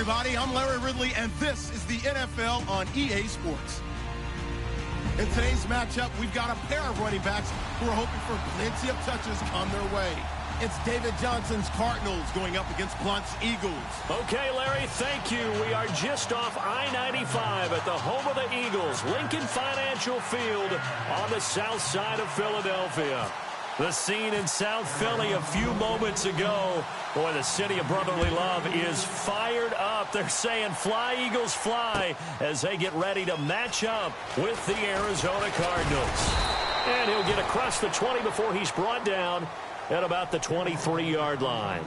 everybody. I'm Larry Ridley, and this is the NFL on EA Sports. In today's matchup, we've got a pair of running backs who are hoping for plenty of touches come their way. It's David Johnson's Cardinals going up against Blunt's Eagles. Okay, Larry, thank you. We are just off I-95 at the home of the Eagles, Lincoln Financial Field on the south side of Philadelphia. The scene in South Philly a few moments ago. Boy, the city of brotherly love is fired up. They're saying, fly, Eagles, fly, as they get ready to match up with the Arizona Cardinals. And he'll get across the 20 before he's brought down at about the 23-yard line.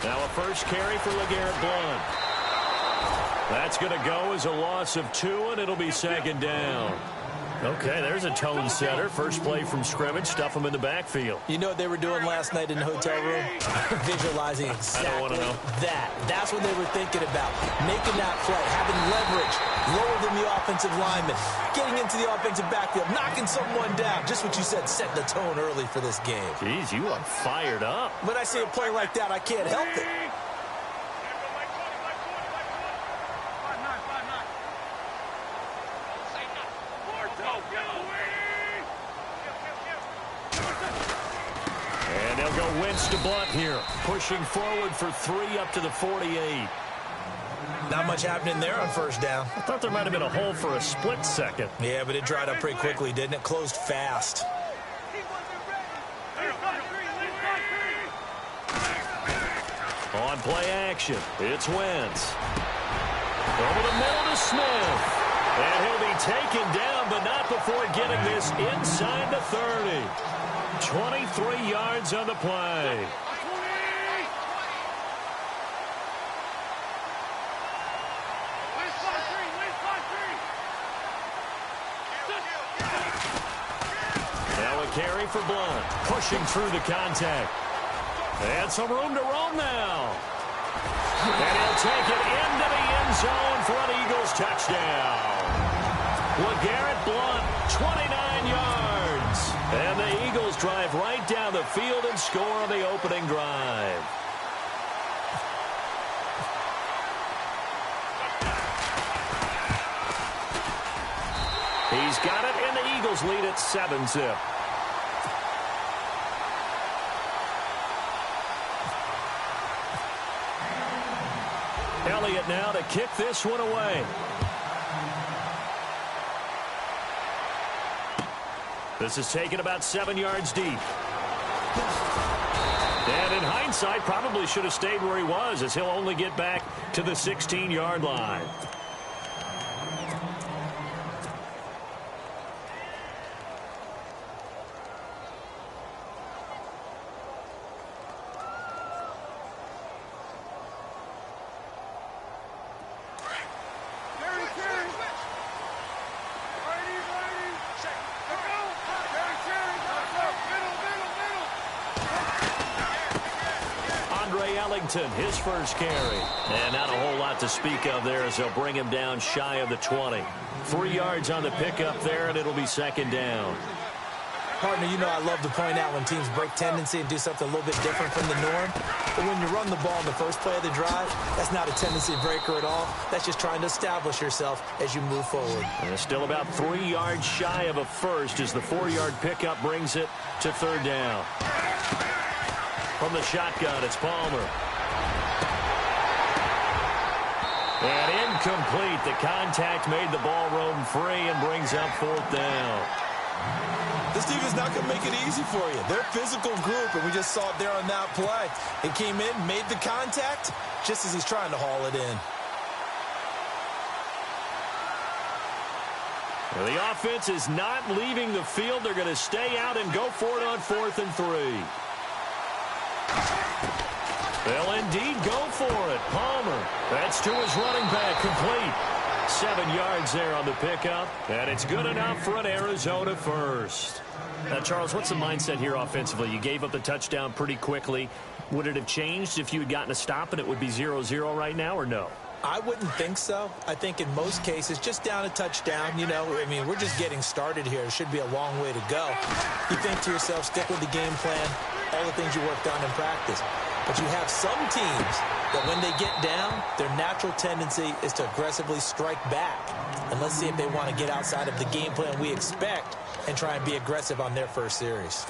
Now a first carry for LeGarrette Blount. That's going to go as a loss of 2, and it'll be second down. Okay, there's a tone setter. First play from scrimmage, stuff them in the backfield. You know what they were doing last night in the hotel room? Visualizing exactly I don't want to know. that. That's what they were thinking about. Making that play, having leverage, lower than the offensive lineman, getting into the offensive backfield, knocking someone down. Just what you said, set the tone early for this game. Jeez, you are fired up. When I see a play like that, I can't help it. And they'll go Wentz to Blount here, pushing forward for 3 up to the 48. Not much happening there on first down. I thought there might have been a hole for a split second. Yeah, but it dried up pretty quickly, didn't it? Closed fast. On play action, it's Wentz. Over the middle to Smith. And he'll be taken down, but not before getting this inside the 30. 23 yards on the play. Now a carry for Blount, pushing through the contact. And some room to roam now. And he'll take it into the end zone for an Eagles touchdown. LeGarrette Blount, 29 yards. And the Eagles drive right down the field and score on the opening drive. He's got it, and the Eagles lead at 7-zip. Elliott now to kick this one away. This is taken about 7 yards deep. And in hindsight, probably should have stayed where he was, as he'll only get back to the 16-yard line. His first carry. And not a whole lot to speak of there as they'll bring him down shy of the 20. 3 yards on the pickup there, and it'll be second down. Partner, you know I love to point out when teams break tendency and do something a little bit different from the norm. But when you run the ball in the first play of the drive, that's not a tendency breaker at all. That's just trying to establish yourself as you move forward. And it's still about 3 yards shy of a first as the 4-yard pickup brings it to third down. From the shotgun, it's Palmer. And incomplete. The contact made the ball roam free and brings up fourth down. This team is not going to make it easy for you. They're a physical group, and we just saw it there on that play. He came in, made the contact, just as he's trying to haul it in. Well, the offense is not leaving the field. They're going to stay out and go for it on 4th and 3. They'll indeed go for it. Palmer. That's to his running back, complete. 7 yards there on the pickup, and it's good enough for an Arizona first. Now, Charles, what's the mindset here offensively? You gave up the touchdown pretty quickly. Would it have changed if you had gotten a stop and it would be 0-0 right now, or no? I wouldn't think so. I think in most cases, just down a touchdown, you know, I mean, we're just getting started here. It should be a long way to go. You think to yourself, stick with the game plan, all the things you worked on in practice. But you have some teams that when they get down, their natural tendency is to aggressively strike back. And let's see if they want to get outside of the game plan we expect and try and be aggressive on their first series.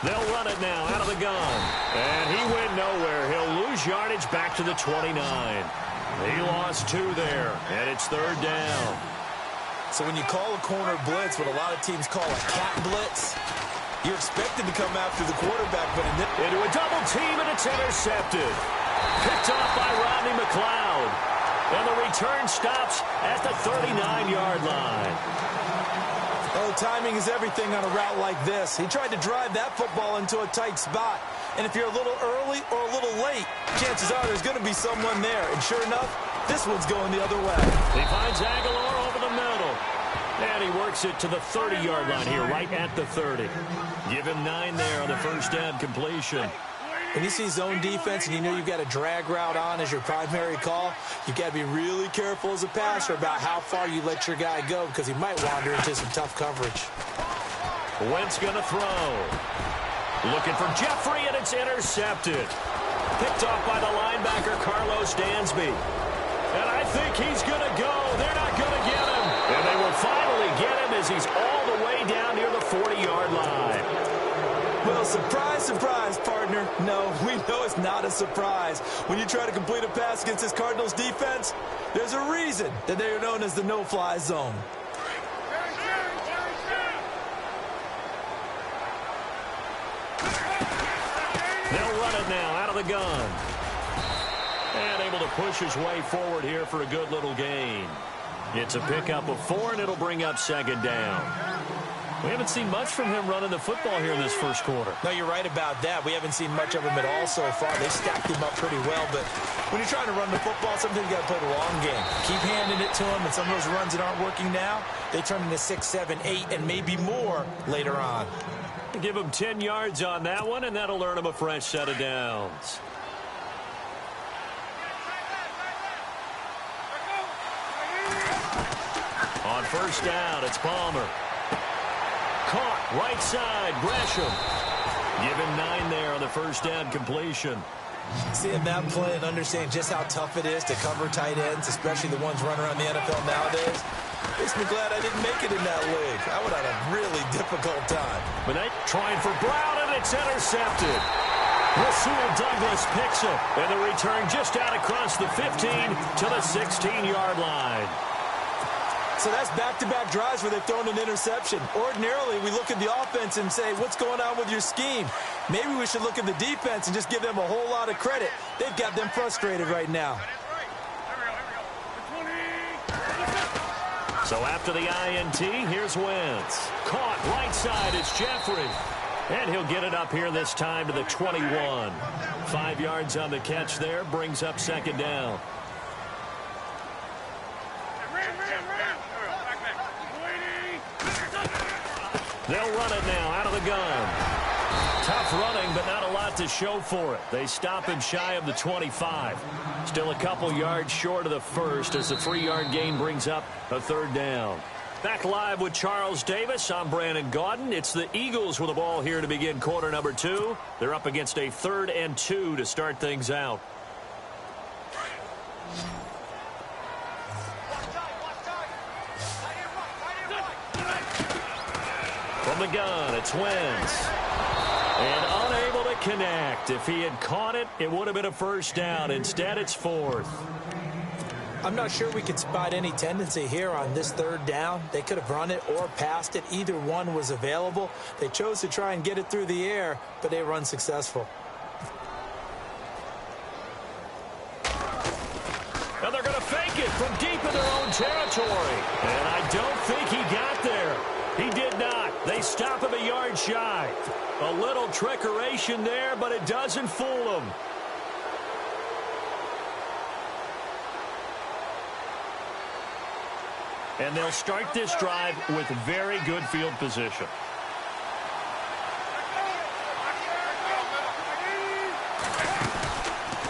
They'll run it now out of the gun. And he went nowhere. He'll lose yardage back to the 29. He lost 2 there, and it's 3rd down. So when you call a corner blitz, what a lot of teams call a cat blitz, you're expected to come after the quarterback, but into a double team, and it's intercepted. Picked off by Rodney McLeod. And the return stops at the 39-yard line. Oh, timing is everything on a route like this. He tried to drive that football into a tight spot. And if you're a little early or a little late, chances are there's going to be someone there. And sure enough, this one's going the other way. He finds Aguilar over the middle. And he works it to the 30-yard line here, right at the 30. Give him 9 there on the first down completion. When you see zone defense and you know you've got a drag route on as your primary call, you've got to be really careful as a passer about how far you let your guy go because he might wander into some tough coverage. Wentz going to throw. Looking for Jeffrey, and it's intercepted. Picked off by the linebacker, Carlos Dansby. And I think he's going to go. They're not going to get him. And they will finally get him as he's all the way down near the 40-yard line. Well, surprise, surprise, partner. No, we know it's not a surprise. When you try to complete a pass against this Cardinals defense, there's a reason that they are known as the no-fly zone. They'll run it now out of the gun. And able to push his way forward here for a good little gain. It's a pickup of 4, and it'll bring up 2nd down. We haven't seen much from him running the football here in this first quarter. No, you're right about that. We haven't seen much of him at all so far. They stacked him up pretty well, but when you're trying to run the football, sometimes you got to play the long game. Keep handing it to him, and some of those runs that aren't working now, they turn into 6, 7, 8, and maybe more later on. Give him 10 yards on that one, and that'll earn him a fresh set of downs. On first down, it's Palmer. Caught, right side, Gresham. Give him 9 there on the first down completion. Seeing that play and understanding just how tough it is to cover tight ends, especially the ones running around the NFL nowadays, makes me glad I didn't make it in that league. I would have had a really difficult time. But they trying for Brown, and it's intercepted. Rasul Douglas picks it, and the return just out across the 15 to the 16-yard line. So that's back-to-back drives where they've thrown an interception. Ordinarily, we look at the offense and say, what's going on with your scheme? Maybe we should look at the defense and just give them a whole lot of credit. They've got them frustrated right now. So after the INT, here's Wentz. Caught right side, it's Jeffrey. And he'll get it up here this time to the 21. 5 yards on the catch there, brings up 2nd down. They'll run it now out of the gun. Tough running, but not a lot to show for it. They stop him shy of the 25. Still a couple yards short of the first as the 3-yard gain brings up a 3rd down. Back live with Charles Davis. I'm Brandon Gaudin. It's the Eagles with the ball here to begin quarter number 2. They're up against a 3rd and 2 to start things out. From the gun, it's Wentz. And unable to connect. If he had caught it, it would have been a first down. Instead, it's 4th. I'm not sure we could spot any tendency here on this 3rd down. They could have run it or passed it. Either one was available. They chose to try and get it through the air, but they were unsuccessful. And they're going to take it from deep in their own territory. And I don't think he got there. He did not. They stop him a yard shy. A little trickeration there, but it doesn't fool him. And they'll start this drive with very good field position.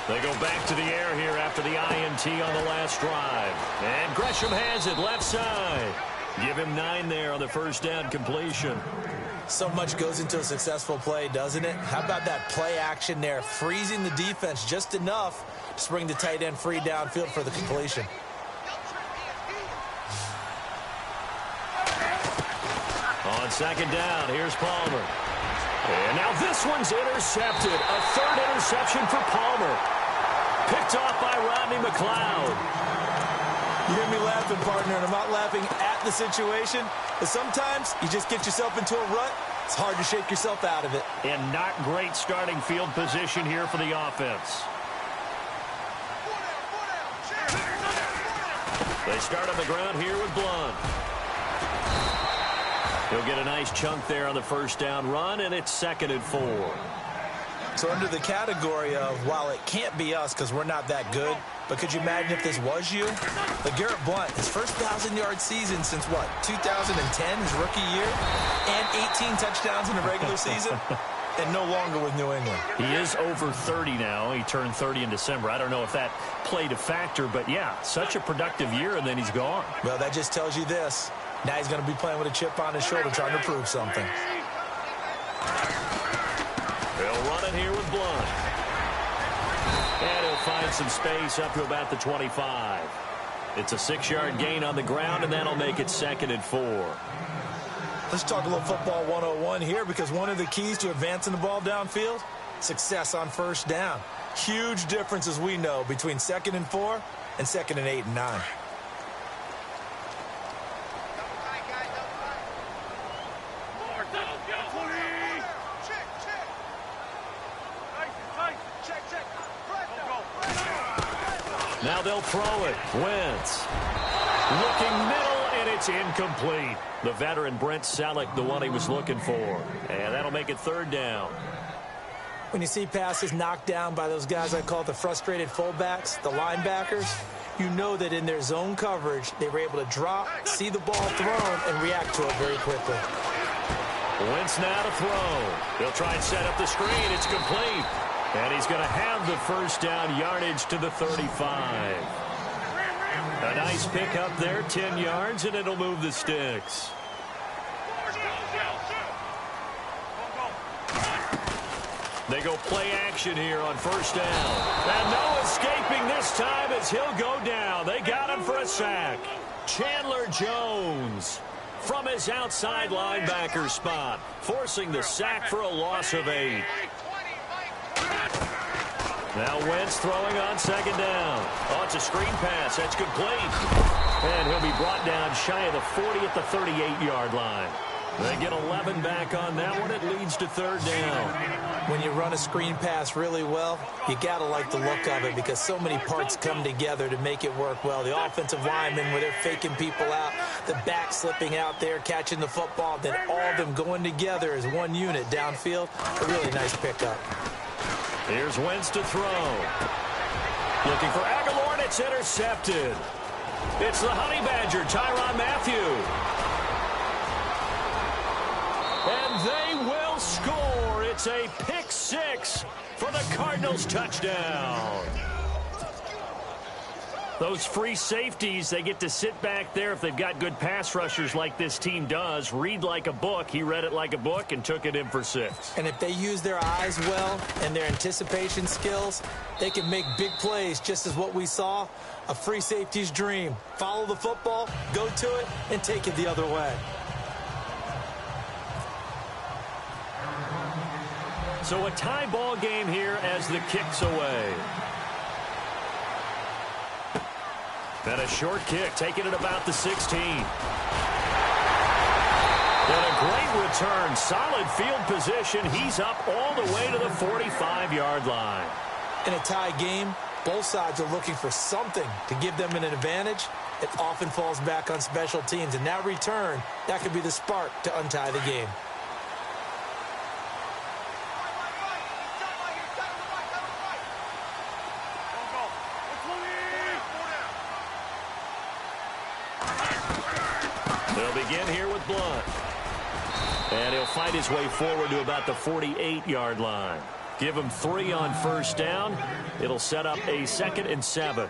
They go back to the air here after the INT on the last drive. And Gresham has it left side. Give him 9 there on the first down completion. So much goes into a successful play, doesn't it? How about that play action there, freezing the defense just enough to bring the tight end free downfield for the completion. On second down, here's Palmer. And now this one's intercepted. A third interception for Palmer. Picked off by Rodney McLeod. You hear me laughing, partner, and I'm not laughing at the situation, but sometimes you just get yourself into a rut. It's hard to shake yourself out of it. And not great starting field position here for the offense. They start on the ground here with Blunt. He'll get a nice chunk there on the first down run, and it's 2nd and 4. So under the category of, while it can't be us because we're not that good, but could you imagine if this was you? LeGarrette Blunt, his first 1,000-yard season since, what, 2010, his rookie year? And 18 touchdowns in the regular season? And no longer with New England. He is over 30 now. He turned 30 in December. I don't know if that played a factor, but, yeah, such a productive year, and then he's gone. Well, that just tells you this. Now he's going to be playing with a chip on his shoulder trying to prove something. They'll run it here with Blunt. And he'll find some space up to about the 25. It's a 6-yard gain on the ground, and that'll make it 2nd and 4. Let's talk a little football 101 here, because one of the keys to advancing the ball downfield, success on first down. Huge difference, as we know, between 2nd and 4 and 2nd and 8 and 9. Now they'll throw it. Wentz. Looking middle, and it's incomplete. The veteran Brent Selleck, the one he was looking for. And that'll make it 3rd down. When you see passes knocked down by those guys I call the frustrated fullbacks, the linebackers, you know that in their zone coverage, they were able to drop, see the ball thrown, and react to it very quickly. Wentz now to throw. He'll try and set up the screen. It's complete. And he's going to have the first down yardage to the 35. A nice pickup there, 10 yards, and it'll move the sticks. They go play action here on first down. And no escaping this time as he'll go down. They got him for a sack. Chandler Jones from his outside linebacker spot, forcing the sack for a loss of 8. Now Wentz throwing on second down. Oh, it's a screen pass. That's complete. And he'll be brought down shy of the 40 at the 38-yard line. They get 11 back on that one. It leads to 3rd down. When you run a screen pass really well, you got to like the look of it because so many parts come together to make it work well. The offensive linemen, where they're faking people out, the back slipping out there, catching the football, then all of them going together as one unit downfield. A really nice pickup. Here's Wentz to throw. Looking for Aguilar, and it's intercepted. It's the Honey Badger, Tyrann Mathieu. And they will score. It's a pick 6 for the Cardinals touchdown. Those free safeties, they get to sit back there if they've got good pass rushers like this team does. Read like a book. He read it like a book and took it in for 6. And if they use their eyes well and their anticipation skills, they can make big plays, just as what we saw. A free safety's dream. Follow the football, go to it, and take it the other way. So a tie ball game here as the kick's away. And a short kick, taking it about the 16. And a great return, solid field position. He's up all the way to the 45-yard line. In a tie game, Both sides are looking for something to give them an advantage. It often falls back on special teams, and that return, that could be the spark to untie the game. They'll begin here with Blunt. And he'll fight his way forward to about the 48-yard line. Give him 3 on first down. It'll set up a 2nd and 7.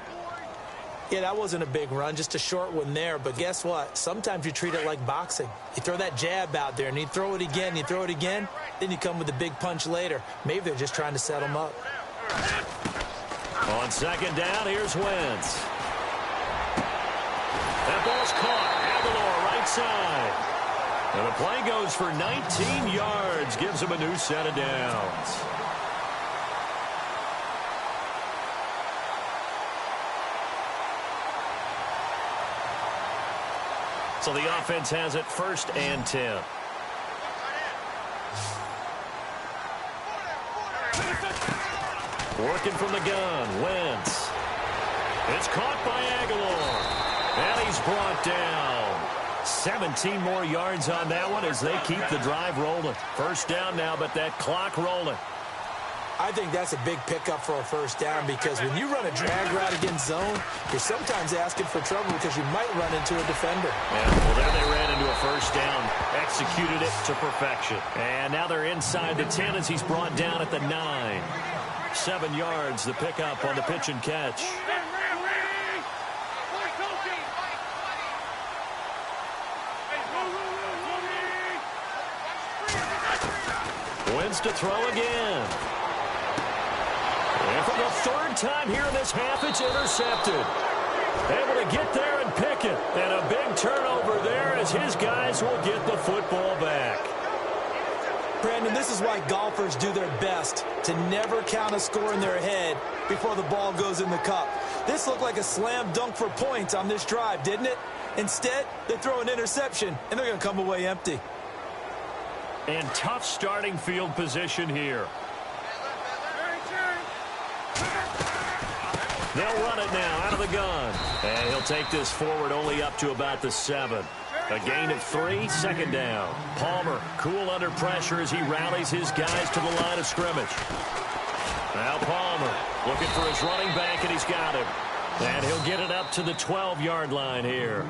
Yeah, that wasn't a big run, just a short one there. But guess what? Sometimes you treat it like boxing. You throw that jab out there, and you throw it again, you throw it again, then you come with a big punch later. Maybe they're just trying to set him up. On 2nd down, here's Wentz. That ball's caught. Aguilar, right side. And the play goes for 19 yards. Gives him a new set of downs. So the offense has it 1st and 10. Working from the gun, Wentz. It's caught by Aguilar. And he's brought down. 17 more yards on that one as they keep the drive rolling. First down now, but that clock rolling. I think that's a big pickup for a first down because when you run a drag route against zone, you're sometimes asking for trouble because you might run into a defender. Yeah, well, there they ran into a first down, executed it to perfection. And now they're inside the 10 as he's brought down at the 9. 7 yards, the pickup on the pitch and catch. Wentz to throw again. And for the 3rd time here in this half, it's intercepted. Able to get there and pick it. And a big turnover there as his guys will get the football back. Brandon, this is why golfers do their best to never count a score in their head before the ball goes in the cup. This looked like a slam dunk for points on this drive, didn't it? Instead, they throw an interception, and they're going to come away empty. And tough starting field position here. They'll run it now out of the gun. And he'll take this forward only up to about the 7. A gain of 3, 2nd down. Palmer cool under pressure as he rallies his guys to the line of scrimmage. Now Palmer looking for his running back, and he's got him. And he'll get it up to the 12-yard line here.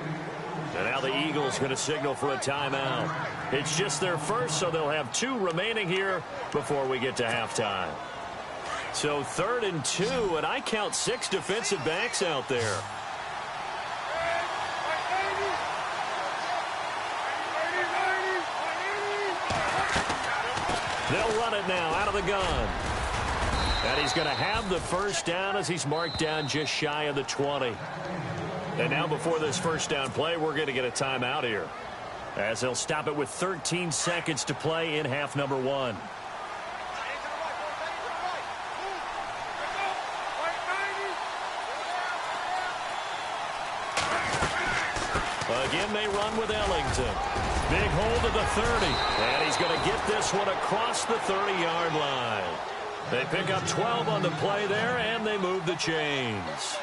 And now the Eagles going to signal for a timeout. It's just their first, so they'll have 2 remaining here before we get to halftime. So 3rd and 2, and I count 6 defensive backs out there. They'll run it now out of the gun. And he's going to have the first down as he's marked down just shy of the 20. And now before this first down play, we're going to get a timeout here, as they'll stop it with 13 seconds to play in half number 1. Again, they run with Ellington. Big hold of the 30. And he's going to get this one across the 30-yard line. They pick up 12 on the play there, and they move the chains.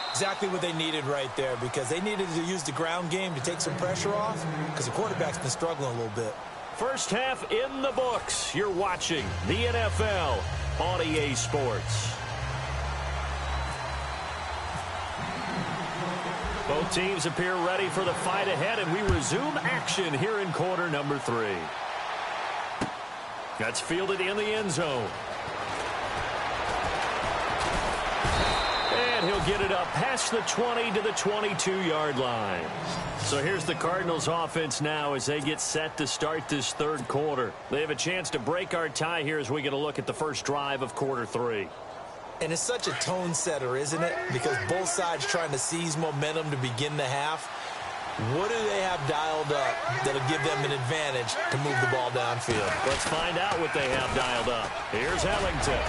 Exactly what they needed right there, because they needed to use the ground game to take some pressure off, because the quarterback's been struggling a little bit. First half in the books. You're watching the NFL on EA Sports. Both teams appear ready for the fight ahead, and we resume action here in quarter number 3. That's fielded in the end zone. And he'll get it up past the 20 to the 22-yard line. So here's the Cardinals offense now as they get set to start this 3rd quarter. They have a chance to break our tie here as we get a look at the first drive of quarter 3. And it's such a tone setter, isn't it? Because both sides trying to seize momentum to begin the half. What do they have dialed up that'll give them an advantage to move the ball downfield? Let's find out what they have dialed up. Here's Ellington.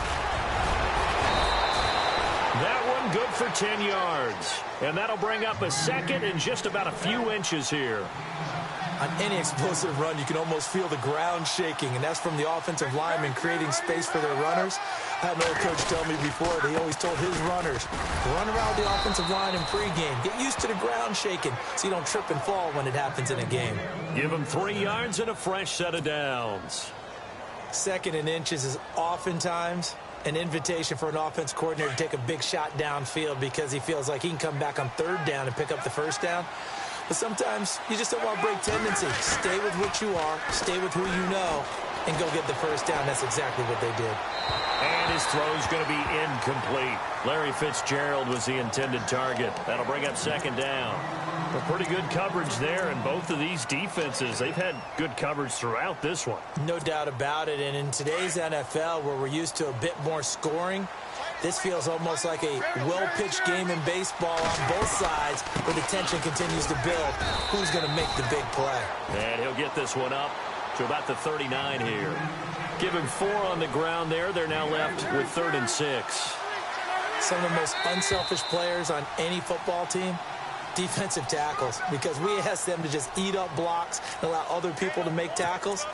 That one good for 10 yards. And that'll bring up a 2nd and just about a few inches here. On any explosive run, you can almost feel the ground shaking, and that's from the offensive linemen creating space for their runners. I had an old coach tell me before, they always told his runners, run around the offensive line in pregame. Get used to the ground shaking so you don't trip and fall when it happens in a game. Give them 3 yards and a fresh set of downs. 2nd and inches is oftentimes an invitation for an offense coordinator to take a big shot downfield because he feels like he can come back on 3rd down and pick up the 1st down. But sometimes you just don't want to break tendency. Stay with what you are, stay with who you know, and go get the 1st down. That's exactly what they did. And his throw's going to be incomplete. Larry Fitzgerald was the intended target. That'll bring up 2nd down. A pretty good coverage there, and both of these defenses, they've had good coverage throughout this one. No doubt about it, and in today's NFL, where we're used to a bit more scoring, this feels almost like a well-pitched game in baseball on both sides where the tension continues to build. Who's going to make the big play? And he'll get this one up to about the 39 here. Give him 4 on the ground there. They're now left with 3rd and 6. Some of the most unselfish players on any football team, defensive tackles, because we ask them to just eat up blocks and allow other people to make tackles.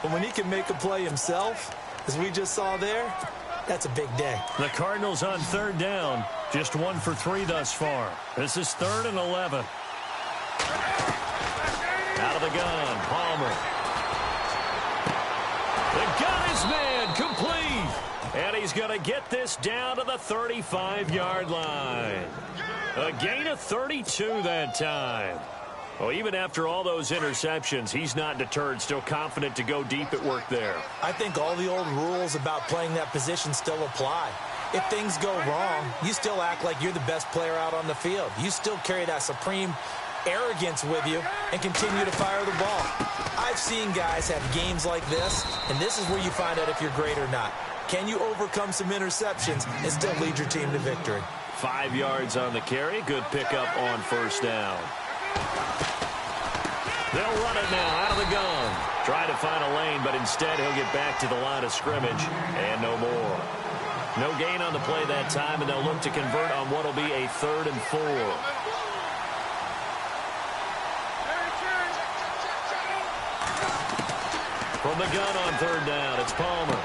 But when he can make a play himself, as we just saw there, that's a big day. The Cardinals on 3rd down. Just 1 for 3 thus far. This is 3rd and 11. Out of the gun, Palmer. They got his man complete. And he's going to get this down to the 35-yard line. A gain of 32 that time. Well, even after all those interceptions, he's not deterred, still confident to go deep at work there. I think all the old rules about playing that position still apply. If things go wrong, you still act like you're the best player out on the field. You still carry that supreme arrogance with you and continue to fire the ball. I've seen guys have games like this, and this is where you find out if you're great or not. Can you overcome some interceptions and still lead your team to victory? 5 yards on the carry. Good pickup on 1st down. They'll run it now out of the gun. Try to find a lane, but instead he'll get back to the line of scrimmage and no more. No gain on the play that time, and they'll look to convert on what will be a 3rd and 4. From the gun on 3rd down, it's Palmer.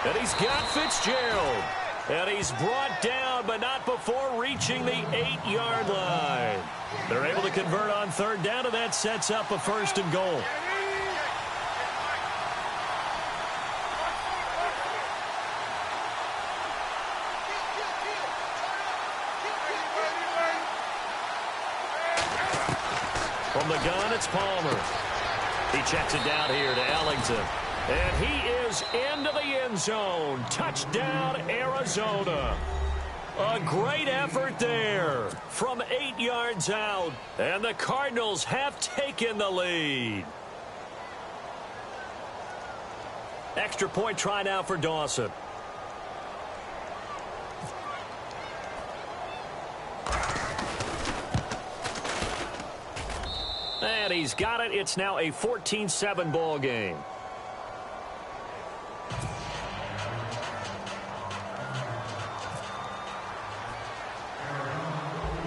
And he's got Fitzgerald. And he's brought down, but not before reaching the 8-yard line. They're able to convert on 3rd down, and that sets up a 1st and goal. From the gun, it's Palmer. He checks it down here to Ellington. And he is into the end zone. Touchdown, Arizona. A great effort there from 8 yards out. And the Cardinals have taken the lead. Extra point try now for Dawson. And he's got it. It's now a 14-7 ball game.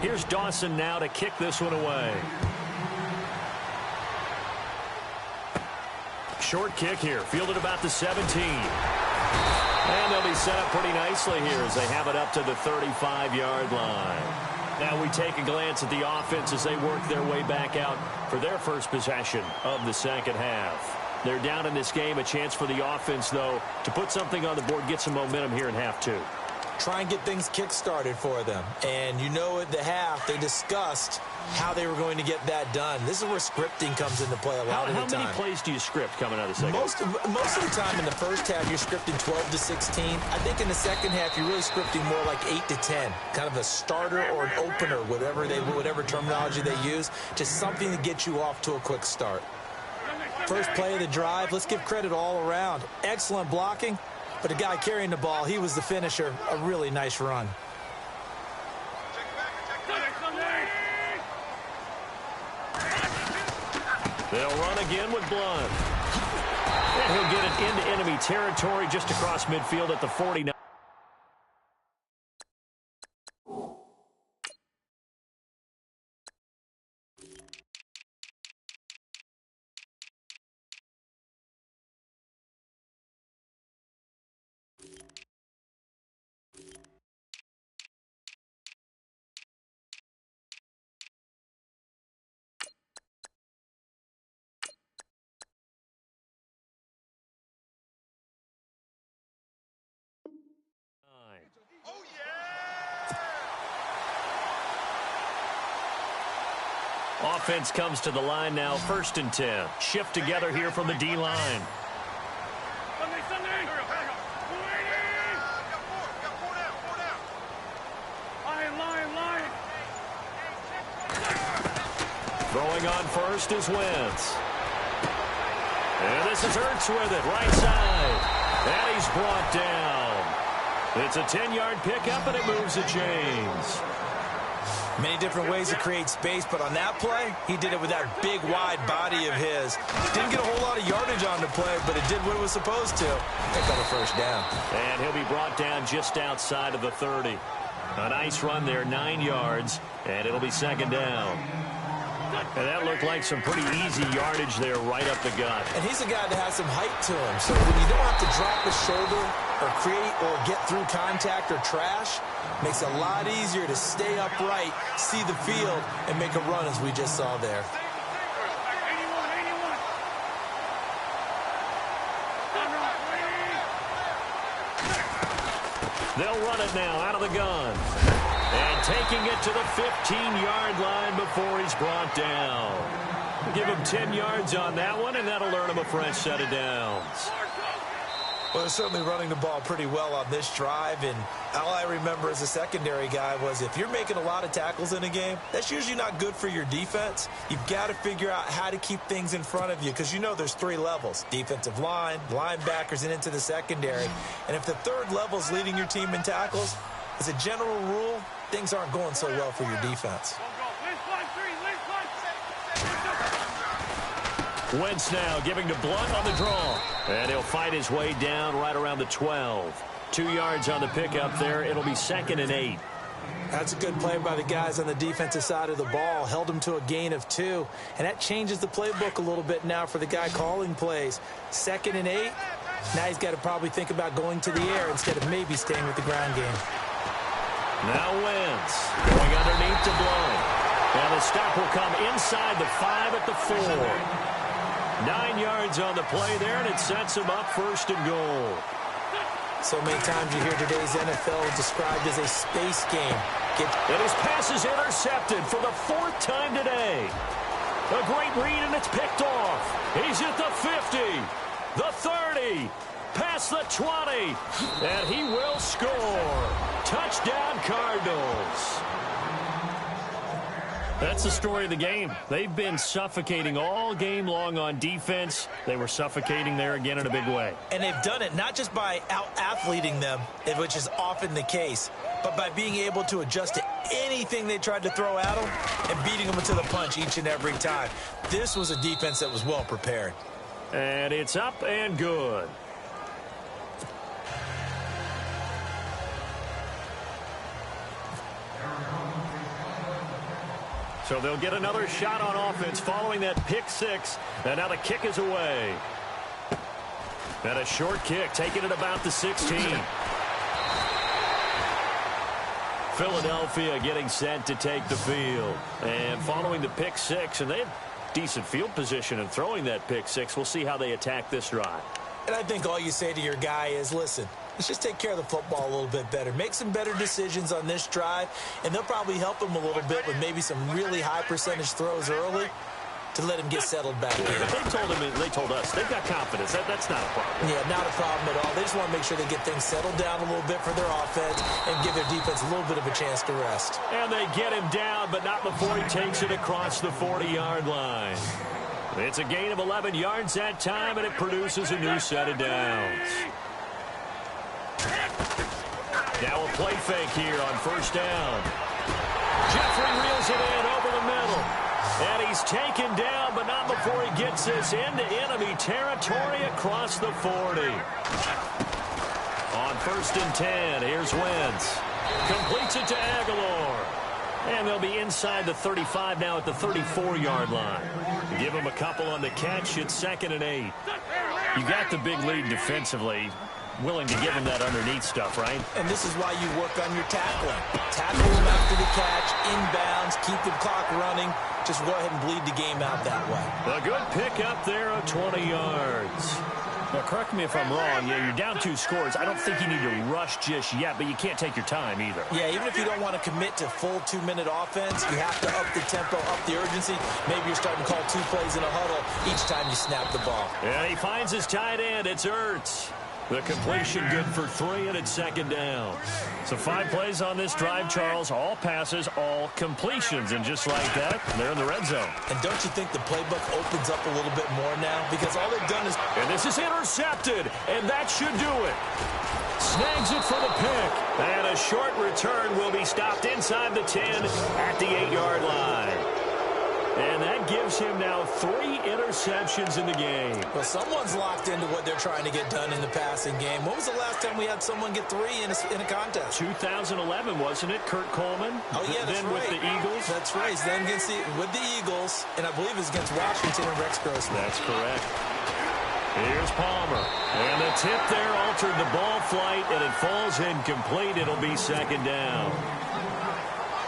Here's Dawson now to kick this one away. Short kick here, fielded about the 17. And they'll be set up pretty nicely here as they have it up to the 35-yard line. Now we take a glance at the offense as they work their way back out for their first possession of the 2nd half. They're down in this game. A chance for the offense, though, to put something on the board, get some momentum here in half 2. Try and get things kick-started for them. And you know at the half, they discussed how they were going to get that done. This is where scripting comes into play a lot of the time. How many plays do you script coming out of the second? Most of the time in the first half, you're scripting 12 to 16. I think in the second half, you're really scripting more like 8 to 10. Kind of a starter or an opener, whatever terminology they use. Just something to get you off to a quick start. First play of the drive, let's give credit all around. Excellent blocking. But the guy carrying the ball, he was the finisher. A really nice run. They'll run again with Blunt. And he'll get it into enemy territory just across midfield at the 49. offense comes to the line now, 1st and 10. Shift together here from the D-line. Throwing on first is Wentz. And this is Ertz with it, right side. And he's brought down. It's a 10-yard pickup, and it moves to James. Many different ways to create space, but on that play, he did it with that big, wide body of his. Didn't get a whole lot of yardage on the play, but it did what it was supposed to. Pick up a 1st down. And he'll be brought down just outside of the 30. A nice run there, 9 yards, and it'll be 2nd down. And that looked like some pretty easy yardage there right up the gut. And he's a guy that has some height to him. So when you don't have to drop his shoulder or create or get through contact or trash, makes it a lot easier to stay upright, see the field, and make a run as we just saw there. They'll run it now out of the gun. And taking it to the 15-yard line before he's brought down. Give him 10 yards on that one, and that'll earn him a fresh set of downs. Well, they're certainly running the ball pretty well on this drive, and all I remember as a secondary guy was if you're making a lot of tackles in a game, that's usually not good for your defense. You've got to figure out how to keep things in front of you because you know there's 3 levels, defensive line, linebackers, and into the secondary. And if the 3rd level is leading your team in tackles, as a general rule, things aren't going so well for your defense. Wentz now giving to Blunt on the draw. And he'll fight his way down right around the 12. 2 yards on the pickup there. It'll be 2nd and 8. That's a good play by the guys on the defensive side of the ball. Held them to a gain of 2. And that changes the playbook a little bit now for the guy calling plays. 2nd and 8. Now he's got to probably think about going to the air instead of maybe staying with the ground game. Now Wentz going underneath to Blunt. And the stop will come inside the 5 at the 4. 9 yards on the play there, and it sets him up 1st and goal. So many times you hear today's NFL described as a space game. And his pass is intercepted for the 4th time today. A great read, and it's picked off. He's at the 50, the 30, past the 20, and he will score. Touchdown, Cardinals. That's the story of the game. They've been suffocating all game long on defense. They were suffocating there again in a big way. And they've done it not just by out-athleting them, which is often the case, but by being able to adjust to anything they tried to throw at them and beating them to the punch each and every time. This was a defense that was well prepared. And it's up and good. So they'll get another shot on offense following that pick 6. And now the kick is away. And a short kick, taking it about the 16. Philadelphia getting set to take the field. And following the pick 6, and they have decent field position and throwing that pick 6. We'll see how they attack this drive. And I think all you say to your guy is, listen, let's just take care of the football a little bit better. Make some better decisions on this drive, and they'll probably help him a little bit with maybe some really high percentage throws early to let him get settled back in. They told us they've got confidence. That's not a problem. Yeah, not a problem at all. They just want to make sure they get things settled down a little bit for their offense and give their defense a little bit of a chance to rest. And they get him down, but not before he takes it across the 40-yard line. It's a gain of 11 yards that time, and it produces a new set of downs. Now a play fake here on 1st down. Jeffrey reels it in over the middle. And he's taken down, but not before he gets this into enemy territory across the 40. On 1st and 10, here's Wentz. Completes it to Aguilar. And they'll be inside the 35 now at the 34-yard line. Give him a couple on the catch. It's 2nd and 8. You got the big lead defensively. Willing to give him that underneath stuff, right? And this is why you work on your tackling. Tackle him after the catch, inbounds, keep the clock running. Just go ahead and bleed the game out that way. A good pick up there of 20 yards. Now, correct me if I'm wrong. Yeah, you're down 2 scores. I don't think you need to rush just yet, but you can't take your time either. Yeah, even if you don't want to commit to full 2-minute offense, you have to up the tempo, up the urgency. Maybe you're starting to call 2 plays in a huddle each time you snap the ball. And he finds his tight end. It's Ertz. The completion good for 3, and it's 2nd down. So 5 plays on this drive, Charles. All passes, all completions. And just like that, they're in the red zone. And don't you think the playbook opens up a little bit more now? Because all they've done is... And this is intercepted, and that should do it. Snags it for the pick. And a short return will be stopped inside the 10 at the 8-yard line. And that gives him now 3 interceptions in the game. Well, someone's locked into what they're trying to get done in the passing game. When was the last time we had someone get 3 in a contest? 2011, wasn't it? Kurt Coleman? Oh, yeah, that's then right. With the Eagles? That's right. Then with the Eagles, and I believe it's against Washington and Rex Grossman. That's correct. Here's Palmer. And the tip there altered the ball flight, and it falls incomplete. It'll be 2nd down.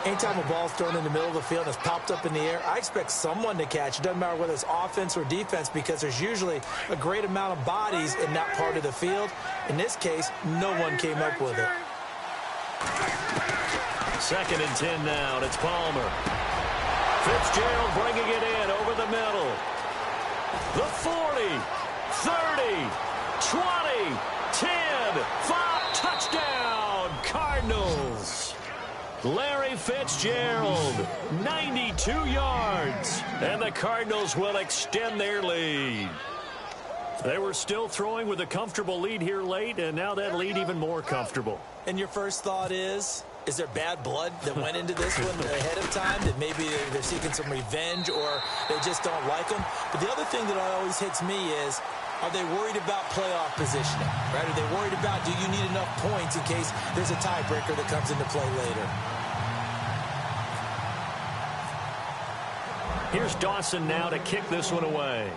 Anytime a ball's thrown in the middle of the field and it's popped up in the air, I expect someone to catch. It doesn't matter whether it's offense or defense because there's usually a great amount of bodies in that part of the field. In this case, no one came up with it. 2nd and 10 now, and it's Palmer. Fitzgerald bringing it in over the middle. The 40, 30, 20, 10, 5, touchdown, Cardinals. Larry Fitzgerald, 92 yards, and the Cardinals will extend their lead. They were still throwing with a comfortable lead here late, and now that lead even more comfortable. And your first thought is there bad blood that went into this one ahead of time, that maybe they're seeking some revenge or they just don't like them? But the other thing that always hits me is, are they worried about playoff positioning? Right? Are they worried about, do you need enough points in case there's a tiebreaker that comes into play later? Here's Dawson now to kick this one away.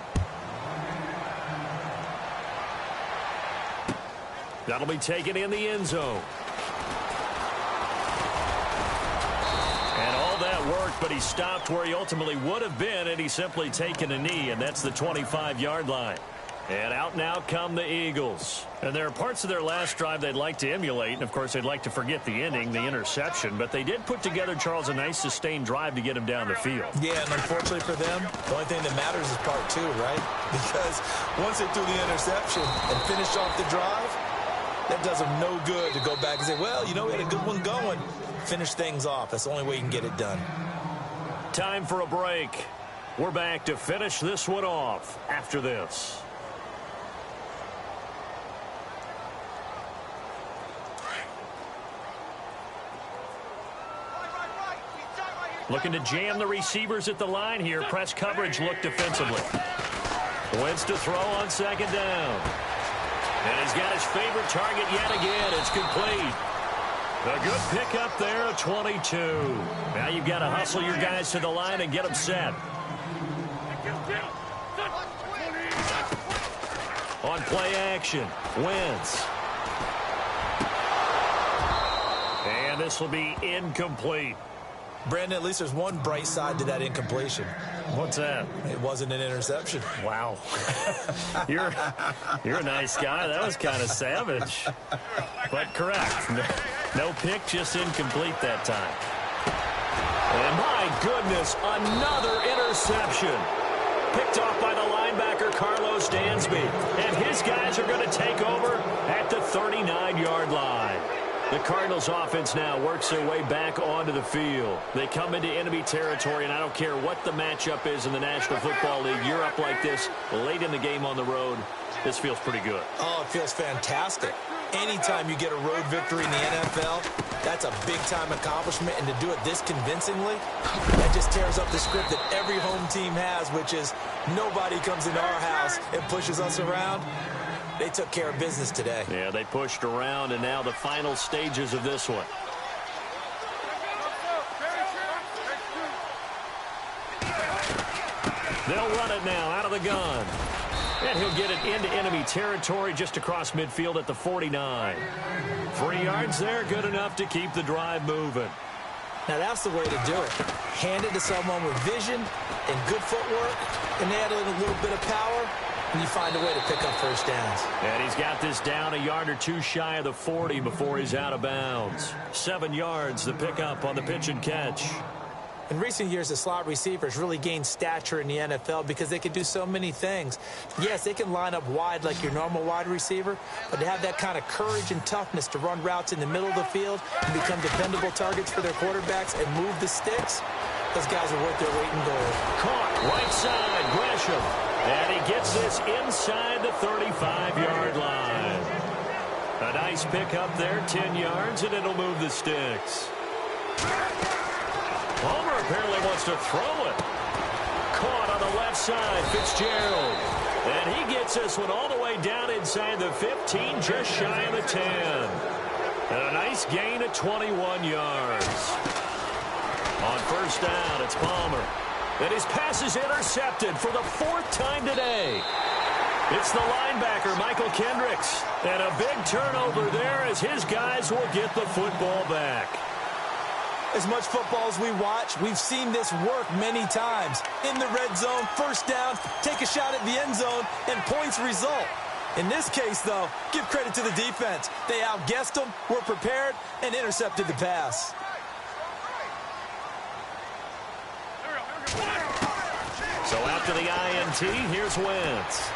That'll be taken in the end zone. And all that worked, but he stopped where he ultimately would have been, and he's simply taken a knee, and that's the 25-yard line. And out now come the Eagles. And there are parts of their last drive they'd like to emulate. And, of course, they'd like to forget the inning, the interception. But they did put together, Charles, a nice sustained drive to get him down the field. Yeah, and unfortunately for them, the only thing that matters is part 2, right? Because once they threw the interception and finished off the drive, that does them no good to go back and say, well, you know, we had a good one going. Finish things off. That's the only way you can get it done. Time for a break. We're back to finish this one off after this. Looking to jam the receivers at the line here. Press coverage look defensively. Wentz to throw on 2nd down. And he's got his favorite target yet again. It's complete. A good pickup there, a 22. Now you've got to hustle your guys to the line and get them set. On play action, Wentz. And this will be incomplete. Brandon, at least there's one bright side to that incompletion. What's that? It wasn't an interception. Wow. You're a nice guy. That was kind of savage. But correct. No pick, just incomplete that time. And my goodness, another interception. Picked off by the linebacker, Carlos Dansby. And his guys are going to take over at the 39-yard line. The Cardinals offense now works their way back onto the field. They come into enemy territory, and I don't care what the matchup is in the National Football League. You're up like this late in the game on the road. This feels pretty good. Oh, it feels fantastic. Anytime you get a road victory in the NFL, that's a big-time accomplishment, and to do it this convincingly, that just tears up the script that every home team has, which is nobody comes into our house and pushes us around. They took care of business today. Yeah, they pushed around, and now the final stages of this one. They'll run it now out of the gun. And he'll get it into enemy territory just across midfield at the 49. 3 yards there, good enough to keep the drive moving. Now that's the way to do it. Hand it to someone with vision and good footwork, and add a little bit of power. and you find a way to pick up first downs. And he's got this down a yard or two shy of the 40 before he's out of bounds. 7 yards, the pickup on the pitch and catch. In recent years, the slot receivers really gained stature in the NFL because they can do so many things. Yes, they can line up wide like your normal wide receiver, but to have that kind of courage and toughness to run routes in the middle of the field and become dependable targets for their quarterbacks and move the sticks, those guys are worth their weight in gold. Caught, right side, Gresham. And he gets this inside the 35-yard line. A nice pickup there, 10 yards, and it'll move the sticks. Homer apparently wants to throw it. Caught on the left side, Fitzgerald. And he gets this one all the way down inside the 15, just shy of the 10. And a nice gain of 21 yards. On first down, it's Palmer. And his pass is intercepted for the 4th time today. It's the linebacker, Michael Kendricks. And a big turnover there as his guys will get the football back. As much football as we watch, we've seen this work many times. In the red zone, first down, take a shot at the end zone, and points result. In this case, though, give credit to the defense. They outguessed them, were prepared, and intercepted the pass. So after the INT, here's Wentz.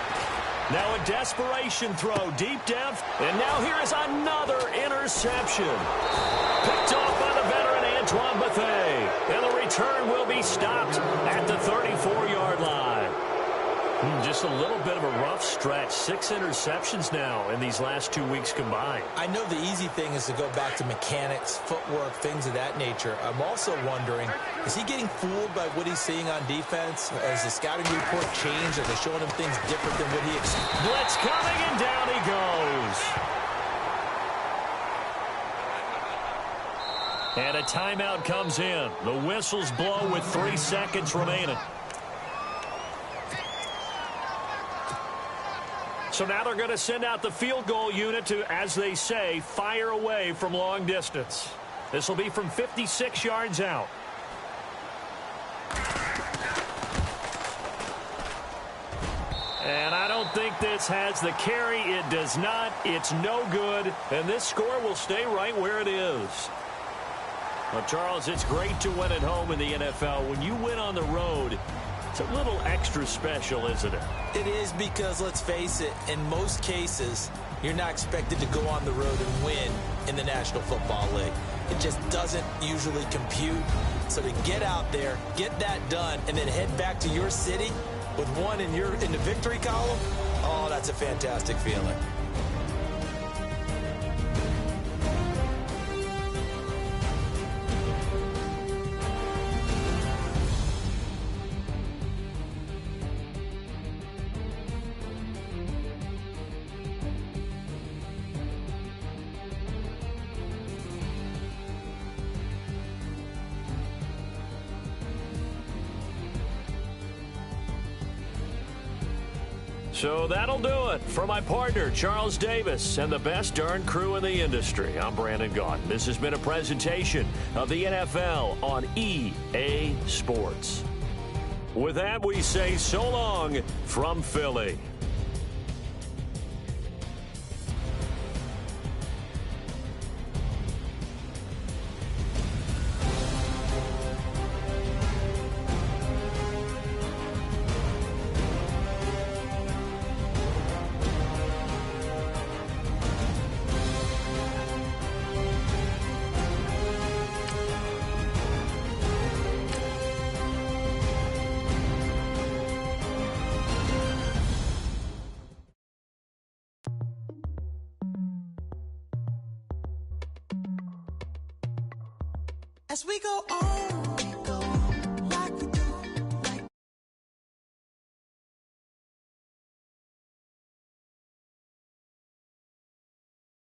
Now a desperation throw deep down. And now here is another interception. Picked off by the veteran Antoine Bethea. And the return will be stopped at the 34-yard line. Just a little bit of a rough stretch. 6 interceptions now in these last 2 weeks combined. I know the easy thing is to go back to mechanics, footwork, things of that nature. I'm also wondering, is he getting fooled by what he's seeing on defense? Has the scouting report changed? Are they showing him things different than what he expected? Blitz coming, and down he goes. And a timeout comes in. The whistles blow with 3 seconds remaining. So now they're going to send out the field goal unit to, as they say, fire away from long distance. This will be from 56 yards out. And I don't think this has the carry. It does not. It's no good. And this score will stay right where it is. Well, Charles, it's great to win at home in the NFL. When you win on the road, it's a little extra special, isn't it? It is, because, let's face it, in most cases, you're not expected to go on the road and win in the National Football League. It just doesn't usually compute. So to get out there, get that done, and then head back to your city with one in the victory column, oh, that's a fantastic feeling. So that'll do it. For my partner, Charles Davis, and the best darn crew in the industry, I'm Brandon Gaudin. This has been a presentation of the NFL on EA Sports. With that, we say so long from Philly. As we go on